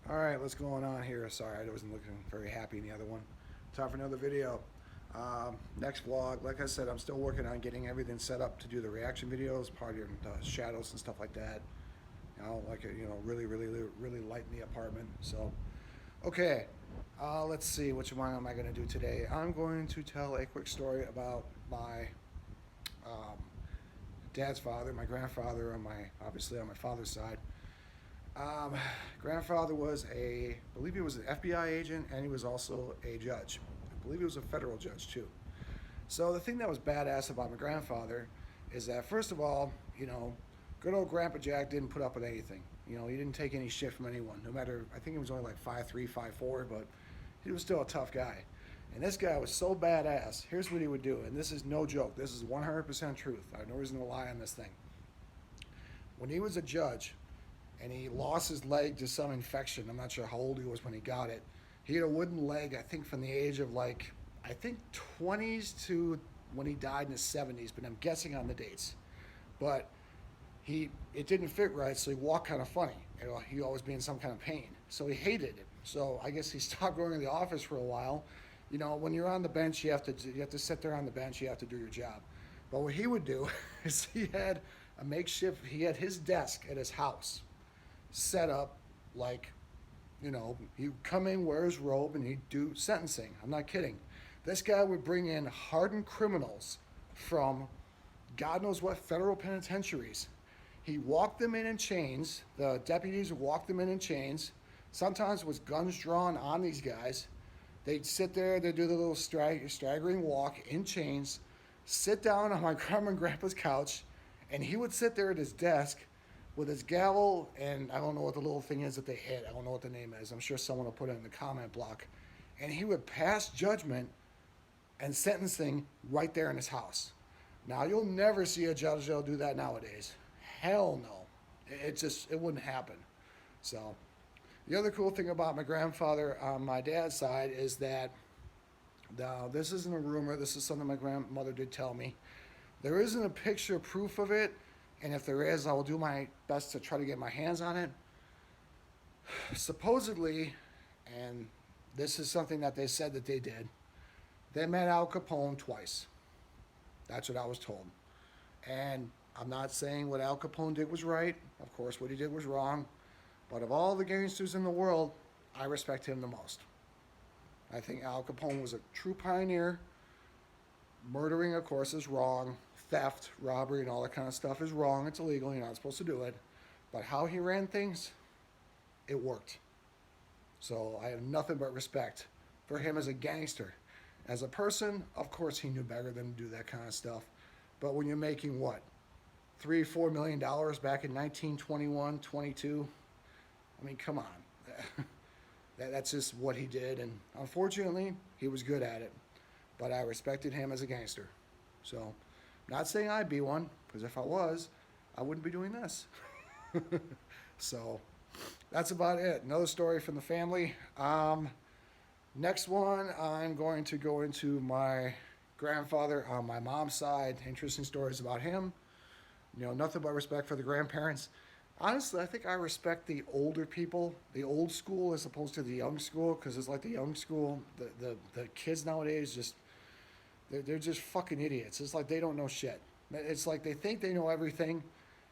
All right, what's going on here? Sorry, I wasn't looking very happy in the other one. Time for another video. Next vlog. Like I said, I'm still working on getting everything set up to do the reaction videos, part of the shadows and stuff like that. Like really lighten the apartment. So, okay, let's see. Which one am I going to do today? I'm going to tell a quick story about my um, dad's father, my grandfather obviously on my father's side. Um, Grandfather was I believe he was an FBI agent, and he was also a judge. I believe he was a federal judge too. So the thing that was badass about my grandfather is that first of all, good old Grandpa Jack didn't put up with anything. He didn't take any shit from anyone. No matter, I think he was only like 5'3", 5'4", but he was still a tough guy. And this guy was so badass. Here's what he would do, and this is no joke. This is 100% truth. I have no reason to lie on this thing. When he was a judge, and he lost his leg to some infection. I'm not sure how old he was when he got it. He had a wooden leg, I think, from the age of I think 20s to when he died in his 70s, but I'm guessing on the dates. But it didn't fit right, so he walked kind of funny. He always be in some kind of pain. So he hated it. So I guess he stopped going to the office for a while. When you're on the bench, you have to sit there on the bench. You have to do your job. But what he would do is he had a makeshift. He had his desk at his house set up like, he'd come in, wear his robe, and he'd do sentencing. I'm not kidding. This guy would bring in hardened criminals from God knows what federal penitentiaries. He walked them in chains. The deputies would walk them in chains. Sometimes with guns drawn on these guys. They'd sit there, they'd do the little staggering walk in chains, sit down on my grandma and grandpa's couch, and he would sit there at his desk with his gavel, and I don't know what the little thing is that they hit. I don't know what the name is. I'm sure someone will put it in the comment block. And he would pass judgment and sentencing right there in his house. Now, you'll never see a judge that'll do that nowadays. Hell no. It wouldn't happen. So, the other cool thing about my grandfather on my dad's side is that, now, this isn't a rumor. This is something my grandmother did tell me. There isn't a picture proof of it, and if there is, I will do my best to try to get my hands on it. Supposedly, and this is something that they said that they did, they met Al Capone twice. That's what I was told. And I'm not saying what Al Capone did was right. Of course, what he did was wrong. But of all the gangsters in the world, I respect him the most. I think Al Capone was a true pioneer. Murdering, of course, is wrong. Theft, robbery, and all that kind of stuff is wrong. It's illegal. You're not supposed to do it. But how he ran things, it worked. So I have nothing but respect for him as a gangster. As a person, of course, he knew better than to do that kind of stuff. But when you're making what, $3 or $4 million back in 1921, 22, I mean, come on. That's just what he did. And unfortunately, he was good at it. But I respected him as a gangster. So, not saying I'd be one, because if I was, I wouldn't be doing this. So, that's about it. Another story from the family. Next one, I'm going to go into my grandfather on my mom's side. Interesting stories about him. Nothing but respect for the grandparents. Honestly, I think I respect the older people, the old school, as opposed to the young school, because it's like the young school, the kids nowadays they're just fucking idiots. It's like they don't know shit. It's like they think they know everything,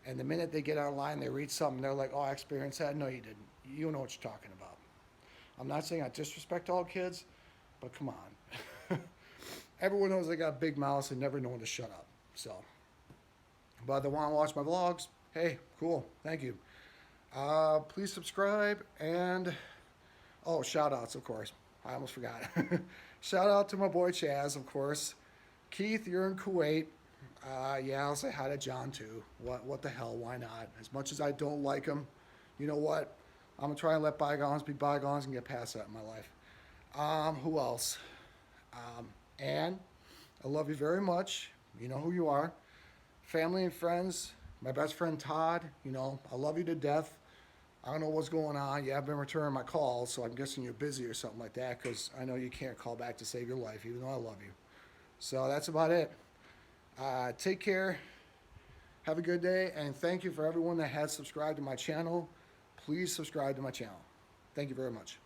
and the minute they get online, they read something, they're like, oh, I experienced that. No, you didn't. You don't know what you're talking about. I'm not saying I disrespect all kids, but come on. Everyone knows they got big mouths and never know when to shut up. So, but if they want to watch my vlogs, hey, cool. Thank you. Please subscribe and, oh, shout outs, of course. I almost forgot. Shout out to my boy Chaz, of course. Keith, you're in Kuwait. Yeah, I'll say hi to John too. What the hell? Why not? As much as I don't like him, you know what? I'm gonna try and let bygones be bygones and get past that in my life. Who else? Anne, I love you very much. You know who you are. Family and friends. My best friend Todd. I love you to death. I don't know what's going on. You haven't been returning my calls, so I'm guessing you're busy or something like that, because I know you can't call back to save your life, even though I love you. So that's about it. Take care. Have a good day, and thank you for everyone that has subscribed to my channel. Please subscribe to my channel. Thank you very much.